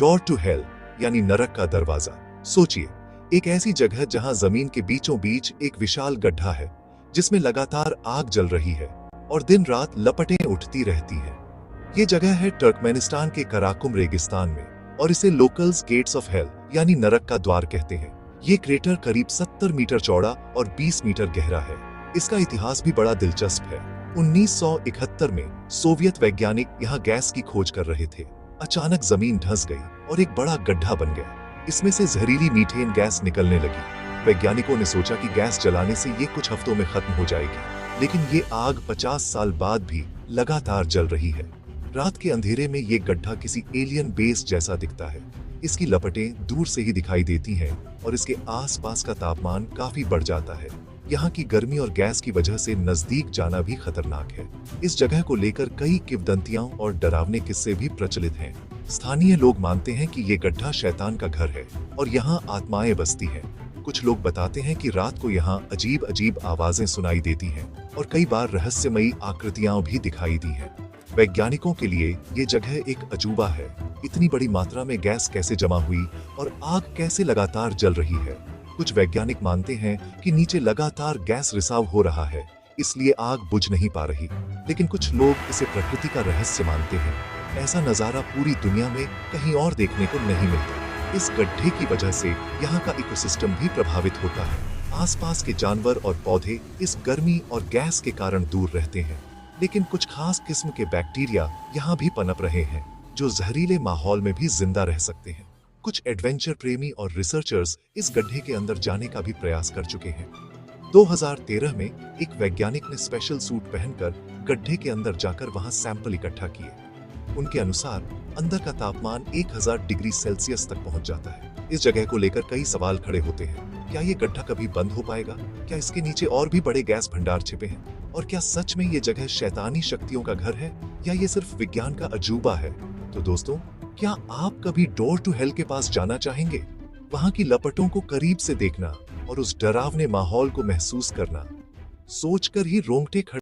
Door to hell यानी नरक का दरवाजा। सोचिए, एक ऐसी जगह जहां जमीन के बीचों बीच एक विशाल गड्ढा है जिसमें लगातार आग जल रही है और दिन रात लपटें उठती रहती हैं। ये जगह है तुर्कमेनिस्तान के कराकुम रेगिस्तान में और इसे लोकल्स गेट्स ऑफ हेल यानी नरक का द्वार कहते हैं। ये क्रेटर करीब 70 मीटर चौड़ा और 20 मीटर गहरा है। इसका इतिहास भी बड़ा दिलचस्प है। 1971 में सोवियत वैज्ञानिक यहाँ गैस की खोज कर रहे थे। अचानक जमीन धंस गई और एक बड़ा गड्ढा बन गया। इसमें से जहरीली मीथेन गैस निकलने लगी। वैज्ञानिकों ने सोचा कि गैस जलाने से ये कुछ हफ्तों में खत्म हो जाएगी, लेकिन ये आग 50 साल बाद भी लगातार जल रही है। रात के अंधेरे में ये गड्ढा किसी एलियन बेस जैसा दिखता है। इसकी लपटें दूर से ही दिखाई देती हैं और इसके आसपास का तापमान काफी बढ़ जाता है। यहाँ की गर्मी और गैस की वजह से नजदीक जाना भी खतरनाक है। इस जगह को लेकर कई किंवदंतियां और डरावने किस्से भी प्रचलित हैं। स्थानीय लोग मानते हैं कि ये गड्ढा शैतान का घर है और यहाँ आत्माएं बसती हैं। कुछ लोग बताते हैं कि रात को यहाँ अजीब अजीब आवाजें सुनाई देती हैं और कई बार रहस्यमयी आकृतियां भी दिखाई दी हैं। वैज्ञानिकों के लिए ये जगह एक अजूबा है। इतनी बड़ी मात्रा में गैस कैसे जमा हुई और आग कैसे लगातार जल रही है? कुछ वैज्ञानिक मानते हैं कि नीचे लगातार गैस रिसाव हो रहा है, इसलिए आग बुझ नहीं पा रही। लेकिन कुछ लोग इसे प्रकृति का रहस्य मानते हैं। ऐसा नजारा पूरी दुनिया में कहीं और देखने को नहीं मिलता। इस गड्ढे की वजह से यहाँ का इकोसिस्टम भी प्रभावित होता है। आसपास के जानवर और पौधे इस गर्मी और गैस के कारण दूर रहते हैं। लेकिन कुछ खास किस्म के बैक्टीरिया यहाँ भी पनप रहे हैं, जो जहरीले माहौल में भी जिंदा रह सकते हैं। कुछ एडवेंचर प्रेमी और रिसर्चर्स इस गड्ढे के अंदर जाने का भी प्रयास कर चुके हैं। 2013 में एक वैज्ञानिक ने स्पेशल सूट पहनकर गड्ढे के अंदर जाकर वहां सैंपल इकट्ठा किए। उनके अनुसार अंदर का तापमान 1000 डिग्री सेल्सियस तक पहुंच जाता है। इस जगह को लेकर कई सवाल खड़े होते हैं। क्या ये गड्ढा कभी बंद हो पाएगा? क्या इसके नीचे और भी बड़े गैस भंडार छिपे हैं? और क्या सच में ये जगह शैतानी शक्तियों का घर है या ये सिर्फ विज्ञान का अजूबा है? तो दोस्तों, क्या आप कभी डोर टू हेल के पास जाना चाहेंगे? वहां की लपटों को करीब से देखना और उस डरावने माहौल को महसूस करना सोचकर ही रोंगटे खड़े